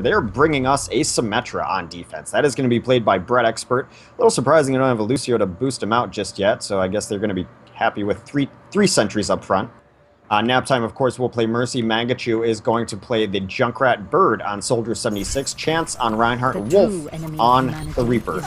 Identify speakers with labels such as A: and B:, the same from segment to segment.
A: They're bringing us a Symmetra on defense. That is going to be played by Brett Expert. A little surprising they don't have a Lucio to boost him out just yet, so I guess they're going to be happy with three sentries up front. Nap time, of course, will play Mercy. Mangachu is going to play the Junkrat Bird on Soldier 76. Chance on Reinhardt. Wolf on the Reaper.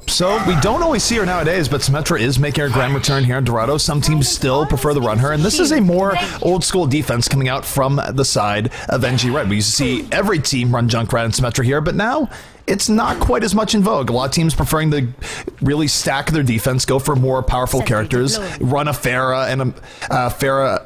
B: So we don't always see her nowadays, but Symmetra is making her grand return here in Dorado. Some teams still prefer to run her, and this is a more old school defense coming out from the side of NG Red. We used to see every team run Junkrat and Symmetra here, but now it's not quite as much in vogue. A lot of teams preferring to really stack their defense, go for more powerful characters, run a Pharah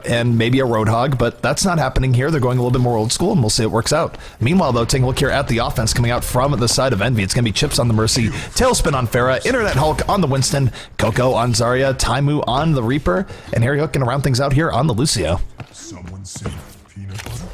B: and maybe a Roadhog, but that's not happening here. They're going a little bit more old school, and we'll see it works out. Meanwhile, though, taking a look here at the offense coming out from the side of Envy. It's going to be Chips on the Mercy, Tailspin on Pharah, Internet Hulk on the Winston, Coco on Zarya, Taimu on the Reaper, and Harry Hook going to round things out here on the Lucio.
C: Someone say peanut butter?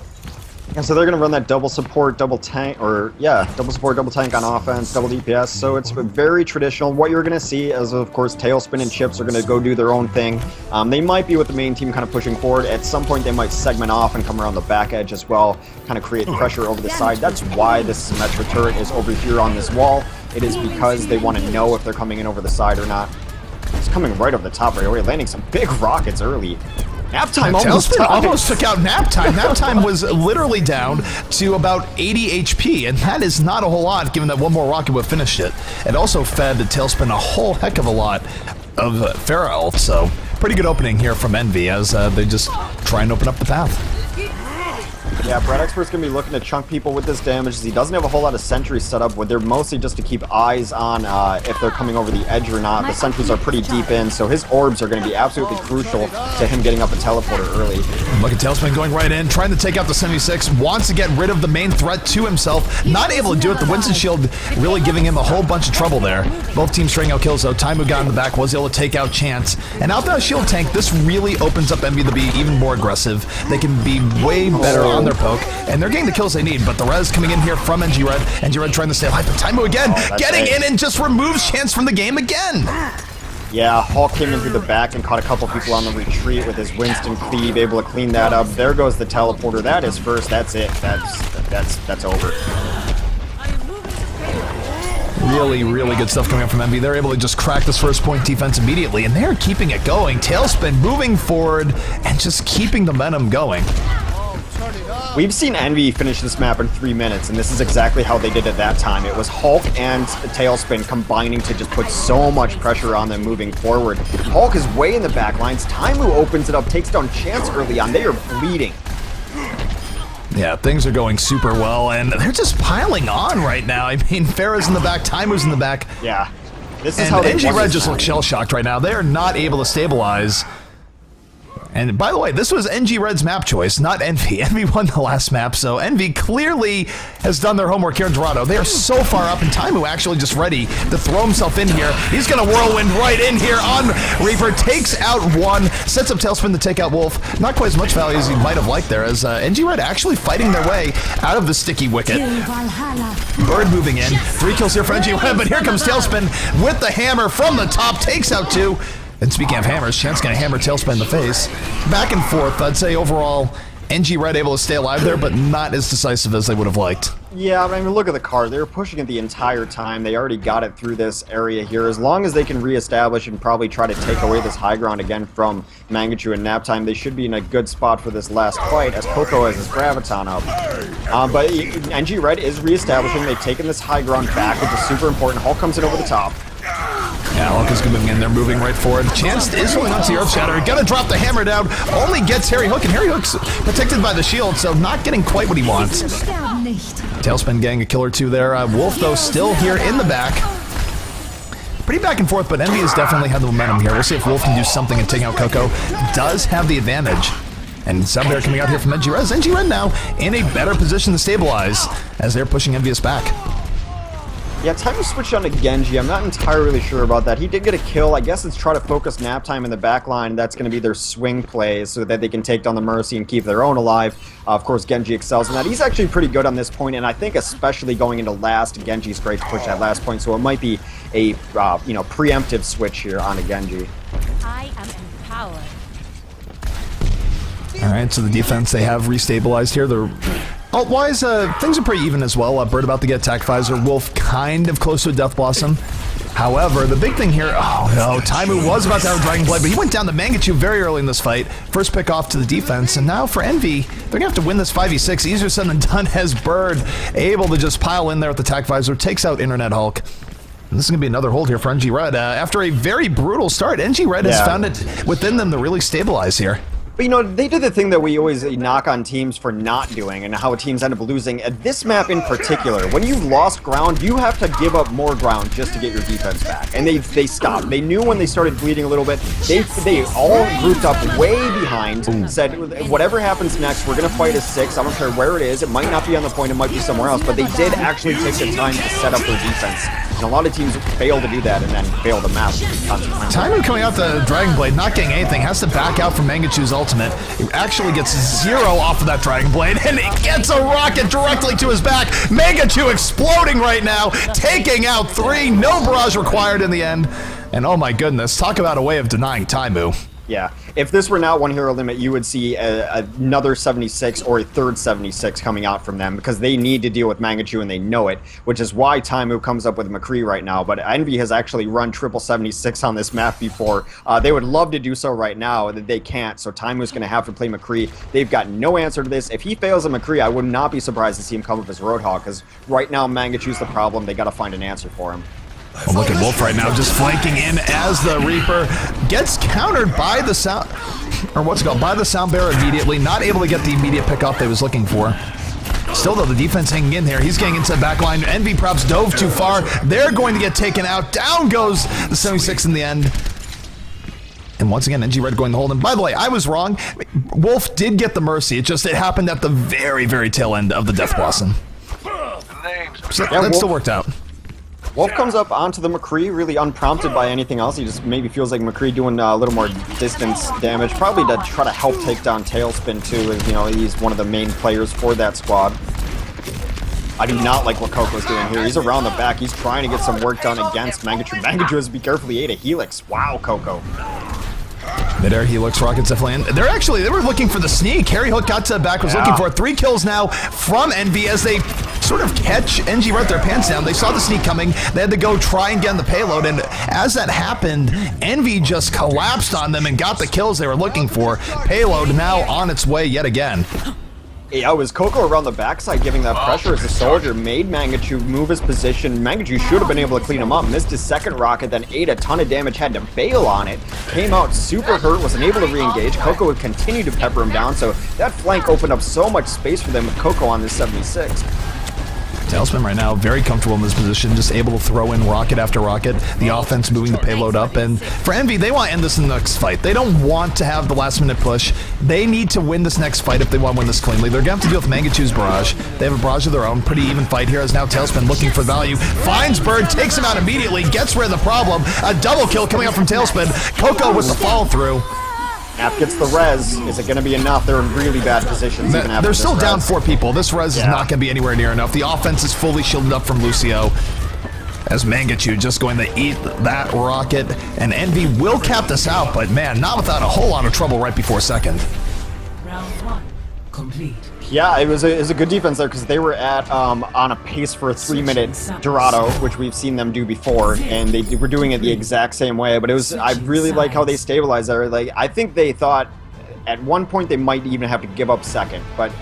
A: And so they're going to run that double support, double tank on offense, double DPS. So it's very traditional. What you're going to see is, of course, Tailspin and Chips are going to go do their own thing. They might be with the main team kind of pushing forward. At some point, they might segment off and come around the back edge as well, kind of create pressure over the side. That's why this Symmetra turret is over here on this wall. It is because they want to know if they're coming in over the side or not. It's coming right over the top right away, landing some big rockets early. Nap time almost
B: took out Nap time. Nap time was literally down to about 80 HP, and that is not a whole lot given that one more rocket would have finished it. It also fed the Tailspin a whole heck of a lot of Pharah health, so pretty good opening here from Envy as they just try and open up the path.
A: Yeah, Brett Expert's going to be looking to chunk people with this damage as he doesn't have a whole lot of sentries set up, but they're mostly just to keep eyes on if they're coming over the edge or not. The sentries are pretty deep in, so his orbs are going to be absolutely crucial to him getting up a teleporter early.
B: Look at Tailspin going right in, trying to take out the 76, wants to get rid of the main threat to himself, not able to do it. The Winston shield really giving him a whole bunch of trouble there. Both teams string out kills though. Taimu got in the back, was able to take out Chance. And out that shield tank, this really opens up Envy to be even more aggressive. They can be way better on their poke, and they're getting the kills they need, but the res coming in here from NG Red. NG Red trying to stay alive, but Taimu again, getting in and just removes Chance from the game again.
A: Yeah, Hulk came in through the back and caught a couple people on the retreat with his Winston cleave, able to clean that up. There goes the teleporter. That is first. That's it. That's over.
B: Really, really good stuff coming up from Envy. They're able to just crack this first point defense immediately, and they're keeping it going. Tailspin moving forward and just keeping the momentum going.
A: We've seen Envy finish this map in 3 minutes, and this is exactly how they did it that time. It was Hulk and Tailspin combining to just put so much pressure on them moving forward. Hulk is way in the back lines. Taimu opens it up, takes down Chance early on. They are bleeding.
B: Yeah, things are going super well, and they're just piling on right now. I mean, Pharah's in the back, Taimu's in the back.
A: Yeah, this is
B: and
A: how they
B: NG Red just looks shell-shocked right now. They are not able to stabilize. And by the way, this was NG Red's map choice, not Envy. Envy won the last map, so Envy clearly has done their homework here in Dorado. They are so far up, and Taimu actually just ready to throw himself in here. He's going to whirlwind right in here on Reaper, takes out one, sets up Tailspin to take out Wolf. Not quite as much value as he might have liked there, as NG Red actually fighting their way out of the sticky wicket. Bird moving in, 3 kills here for NG Red, but here comes Tailspin with the hammer from the top, takes out 2. And speaking of hammers, Chance gonna hammer Tailspin in the face. Back and forth, I'd say overall, NG Red able to stay alive there, but not as decisive as they would have liked.
A: Yeah, I mean, look at the card. They were pushing it the entire time. They already got it through this area here. As long as they can reestablish and probably try to take away this high ground again from Mangachu and Nap time, they should be in a good spot for this last fight as Coco has his Graviton up. But NG Red is reestablishing. They've taken this high ground back, which is super important. Hulk comes in over the top.
B: Yeah, Hulk is moving in. They're moving right forward. Chance is holding on to the Earth Shatter. Gonna drop the hammer down. Only gets Harry Hook, and Harry Hook's protected by the shield, so not getting quite what he wants. Tailspin getting a kill or 2 there. Wolf, though, still here in the back. Pretty back and forth, but Envy has definitely had the momentum here. We'll see if Wolf can do something and take out Coco. Does have the advantage. And Subbear coming out here from NG Red. NG Red now in a better position to stabilize as they're pushing EnVyus back.
A: Yeah, Taimu switched on to Genji. I'm not entirely sure about that. He did get a kill. I guess it's try to focus Nap time in the back line. That's going to be their swing plays so that they can take down the Mercy and keep their own alive. Of course, Genji excels in that. He's actually pretty good on this point, and I think especially going into last, Genji's great to push that last point, so it might be a preemptive switch here on a Genji.
D: I am empowered.
B: All right, so the defense they have restabilized here. They're Ult-wise, things are pretty even as well. Bird about to get attack visor, Wolf kind of close to a Death Blossom. However, the big thing here, oh no, Taimu was about to have a Dragon Blade, but he went down to Mangachu very early in this fight. First pick off to the defense, and now for Envy, they're gonna have to win this 5v6. Easier said than done as Bird able to just pile in there with the attack visor, takes out Internet Hulk. And this is going to be another hold here for NG Red. After a very brutal start, NG Red has found it within them to really stabilize here.
A: But, you know, they did the thing that we always knock on teams for not doing and how teams end up losing. At this map in particular, when you've lost ground, you have to give up more ground just to get your defense back. And they stopped. They knew when they started bleeding a little bit, they all grouped up way behind, said, whatever happens next, we're going to fight a 6. I don't care where it is. It might not be on the point. It might be somewhere else. But they did actually take the time to set up their defense. And a lot of teams fail to do that and then fail the map.
B: Taimu coming out the Dragon Blade, not getting anything, has to back out from Mangachu's ultimate. He actually gets 0 off of that Dragon Blade, and it gets a rocket directly to his back. Mangachu exploding right now, taking out 3, no barrage required in the end. And oh my goodness, talk about a way of denying Taimu.
A: Yeah, if this were not one hero limit, you would see another 76 or a third 76 coming out from them because they need to deal with Mangachu and they know it, which is why Taimu comes up with McCree right now. But Envy has actually run triple 76 on this map before. They would love to do so right now, that they can't, so Taimu's going to have to play McCree. They've got no answer to this. If he fails at McCree, I would not be surprised to see him come up as Roadhog because right now Mangachu's the problem. They got to find an answer for him.
B: Well, look at Wolf right now, just flanking in as the Reaper gets countered by the sound, or what's it called, by the Sound Bearer immediately. Not able to get the immediate pick off they was looking for. Still though, the defense hanging in there. He's getting into the back line. Envy props dove too far. They're going to get taken out. Down goes the 76 in the end. And once again, NG Red going to hold him. By the way, I was wrong. Wolf did get the Mercy. It happened at the very, very tail end of the Death Blossom. So that still worked out.
A: Wolf comes up onto the McCree really unprompted by anything else. He just maybe feels like McCree doing a little more distance damage, probably to try to help take down Tailspin too, as you know, he's one of the main players for that squad. I do not like what Coco's doing here. He's around the back. He's trying to get some work done against Mangachu. Mangachu has to be careful. He ate a Helix. Wow, Coco.
B: Midair Helix rockets definitely in. They were looking for the sneak. Harry Hook got to the back, was looking for it. 3 kills now from Envy as they sort of catch NG Red their pants down. They saw the sneak coming. They had to go try and get on the payload, and as that happened, Envy just collapsed on them and got the kills they were looking for. Payload now on its way yet again.
A: Yeah, it was Coco around the backside giving that pressure as the soldier made Mangachu move his position. Mangachu should have been able to clean him up, missed his second rocket, then ate a ton of damage, had to bail on it, came out super hurt, wasn't able to re-engage. Coco would continue to pepper him down, so that flank opened up so much space for them with Coco on this 76.
B: Tailspin right now very comfortable in this position, just able to throw in rocket after rocket, the offense moving the payload up, and for Envy, they want to end this in the next fight. They don't want to have the last minute push. They need to win this next fight if they want to win this cleanly. They're going to have to deal with Mangachu's barrage. They have a barrage of their own, pretty even fight here as now Tailspin looking for value, finds Bird, takes him out immediately, gets rid of the problem, a double kill coming up from Tailspin, Coco with the follow through.
A: App gets the res. Is it going to be enough? They're in really bad positions.
B: They're still down 4 people. This res is not going to be anywhere near enough. The offense is fully shielded up from Lucio. As Mangachu just going to eat that rocket. And Envy will cap this out, but man, not without a whole lot of trouble right before second.
D: Round 1 complete.
A: Yeah, it was a good defense there because they were at on a pace for a 3-minute Dorado, which we've seen them do before, and they were doing it the exact same way. But I really like how they stabilized there. Like I think they thought at one point they might even have to give up second, but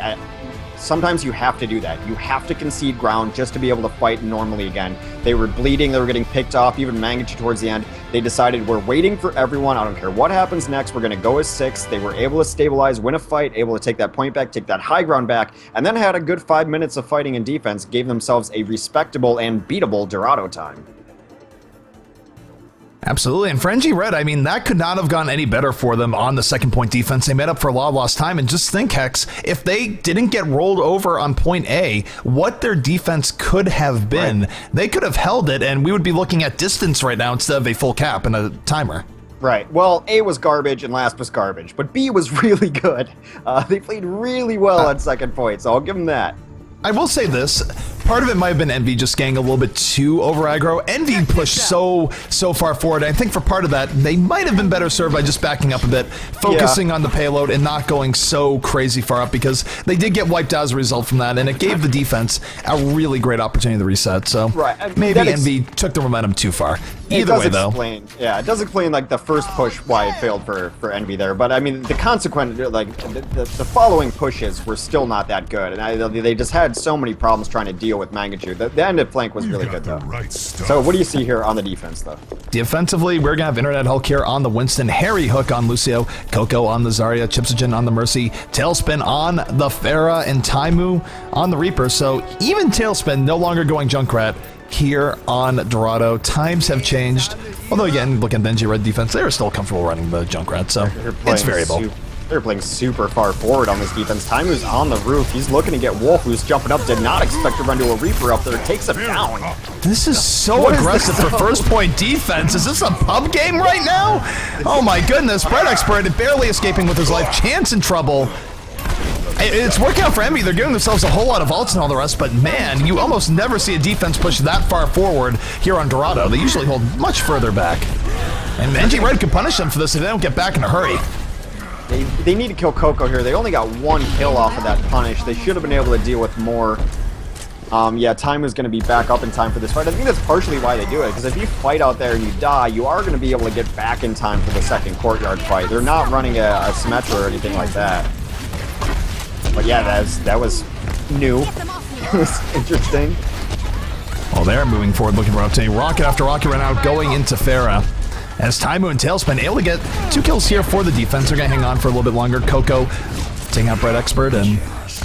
A: sometimes you have to do that. You have to concede ground just to be able to fight normally again. They were bleeding, they were getting picked off, even Mangachu towards the end. They decided we're waiting for everyone, I don't care what happens next, we're going to go as 6. They were able to stabilize, win a fight, able to take that point back, take that high ground back, and then had a good 5 minutes of fighting and defense, gave themselves a respectable and beatable Dorado time.
B: Absolutely, and for NG Red, I mean, that could not have gone any better for them on the second point defense. They made up for a lot of lost time, and just think, Hex, if they didn't get rolled over on point A, what their defense could have been, they could have held it, and we would be looking at distance right now instead of a full cap and a timer.
A: Right. Well, A was garbage and last was garbage, but B was really good. They played really well on second point, so I'll give them that.
B: I will say this, part of it might have been Envy just getting a little bit too over aggro. Envy pushed so far forward. I think for part of that, they might have been better served by just backing up a bit, focusing on the payload and not going so crazy far up, because they did get wiped out as a result from that, and it gave the defense a really great opportunity to reset. So maybe Envy took the momentum too far. Either way, though.
A: Yeah, it does explain like the first push why it failed for Envy there, but I mean the consequent, like the following pushes were still not that good, and they just had so many problems trying to deal with Magnitude. The end of flank was really good though. So what do you see here on the defense though?
B: Defensively, we're gonna have Internet Hulk here on the Winston, Harry Hook on Lucio, Coco on the Zarya, Chipsogen on the Mercy, Tailspin on the Pharah, and Taimu on the Reaper. So even Tailspin no longer going Junkrat here on Dorado. Times have changed. Although again, look at the NG Red defense, they're still comfortable running the Junkrat, so it's variable.
A: They're playing super far forward on this defense. Taimu's on the roof. He's looking to get Wolf, who's jumping up. Did not expect to run to a Reaper up there. Takes him down.
B: This is so aggressive for first point defense. Is this a pub game right now? Oh my goodness. Bread Expert barely escaping with his life. Chance in trouble. It's working out for Envy. They're giving themselves a whole lot of ults and all the rest, but man, you almost never see a defense push that far forward here on Dorado. They usually hold much further back. And NG Red could punish them for this if they don't get back in a hurry.
A: They need to kill Coco here. They only got one kill off of that punish. They should have been able to deal with more. Yeah, time is going to be back up in time for this fight. I think that's partially why they do it, because if you fight out there and you die, you are going to be able to get back in time for the second courtyard fight. They're not running a Symmetra or anything like that. But yeah, that was new. It was interesting.
B: Well, they're moving forward, looking for opportunity. Rocket after rocket right now, going into Pharah. As Taimu and Tailspin able to get 2 kills here for the defense. They're going to hang on for a little bit longer. Coco taking out Bread Expert, and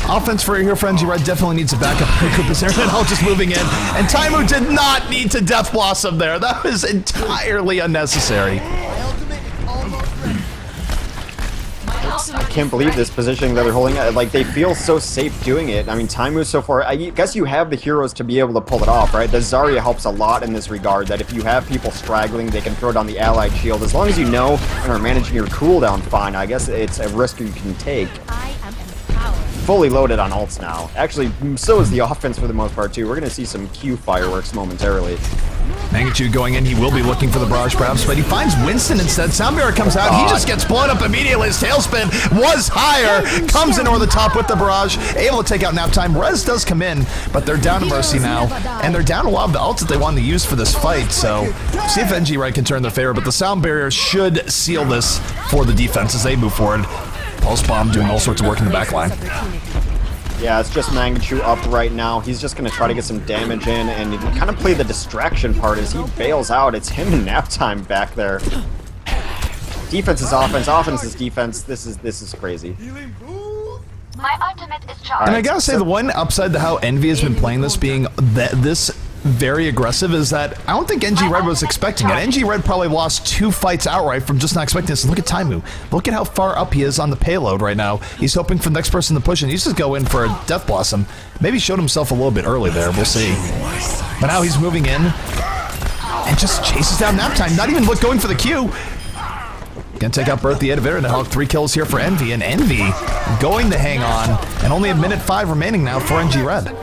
B: offense for here for NG Red definitely needs a backup. Koopa's Internet Hulk just moving in, and Taimu did not need to Death Blossom there. That was entirely unnecessary.
A: I can't believe this positioning that they're holding. Like, they feel so safe doing it. I mean, Taimu's so far. I guess you have the heroes to be able to pull it off, right? The Zarya helps a lot in this regard, that if you have people straggling, they can throw down the allied shield. As long as you know and are managing your cooldown fine, I guess it's a risk you can take. Fully loaded on ults now. Actually, so is the offense for the most part, too. We're going to see some Q fireworks momentarily.
B: Magnitude going in, he will be looking for the barrage perhaps, but he finds Winston instead. Soundbearer comes out, he just gets blown up immediately. His tailspin was higher, comes in over the top with the barrage, able to take out nap time. Rez does come in, but they're down to Mercy now, and they're down a lot of the ults that they wanted to use for this fight, so see if NG Red can turn their favor, but the sound barrier should seal this for the defense as they move forward. Pulse Bomb doing all sorts of work in the back line.
A: Yeah, it's just Magnitude up right now. He's just going to try to get some damage in and kind of play the distraction part as he bails out. It's him and nap time back there. Defense is offense, offense is defense. This is crazy.
E: My ultimate is charged.
B: And I gotta say, the one upside to how Envy has been playing this being this very aggressive is that I don't think NG Red was expecting it. NG Red probably lost 2 fights outright from just not expecting this. Look at Taimu. Look at how far up he is on the payload right now. He's hoping for the next person to push, and he's just go in for a Death Blossom. Maybe showed himself a little bit early there. We'll see. But now he's moving in and just chases down nap time. Not even going for the Q. Gonna take out Bert the Editor and Hulk. 3 kills here for Envy, and Envy going to hang on. And only a minute 5 remaining now for NG Red.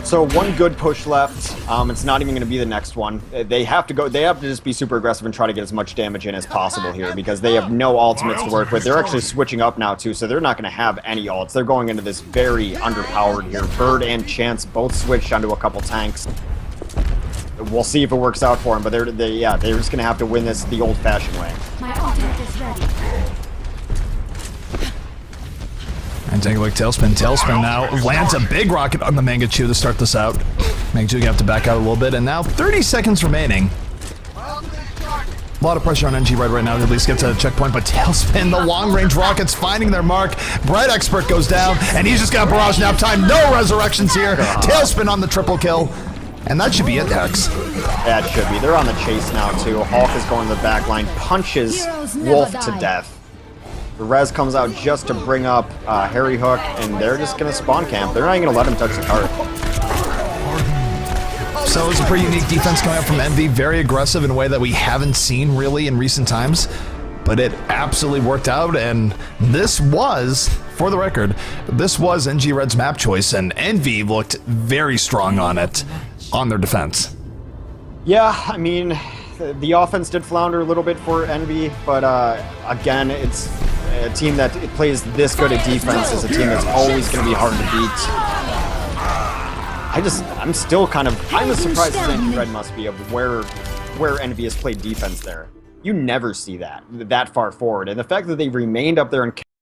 A: So one good push left. It's not even going to be the next one. They have to go. They have to just be super aggressive and try to get as much damage in as possible here because they have no ultimates to work with. They're actually switching up now too, so they're not going to have any ults. They're going into this very underpowered here. Bird and Chance both switched onto a couple tanks. We'll see if it works out for them, but they're just going to have to win this the old-fashioned way.
E: My ultimate is ready.
B: And take a look, Tailspin. Tailspin now lands a big rocket on the Mangachu to start this out. Mangachu gonna have to back out a little bit, and now 30 seconds remaining. A lot of pressure on NG Red right now to at least get to a checkpoint, but Tailspin, the long-range rockets finding their mark. Bread Expert goes down, and he's just got barrage nap time. No resurrections here. Tailspin on the triple kill. And that should be it, Hex.
A: That should be. They're on the chase now, too. Hulk is going to the back line, punches Wolf to death. The Rez comes out just to bring up Harry Hook, and they're just going to spawn camp. They're not even going to let him touch the cart.
B: So it was a pretty unique defense coming out from Envy. Very aggressive in a way that we haven't seen really in recent times. But it absolutely worked out, and this was for the record, this was NG Red's map choice, and Envy looked very strong on it, on their defense.
A: Yeah, I mean, the offense did flounder a little bit for Envy, but again, it's a team that plays this good at defense is a team that's always going to be hard to beat. I'm still kind of, I'm as surprised as NG Red must be of where Envy has played defense there. You never see that far forward, and the fact that they remained up there and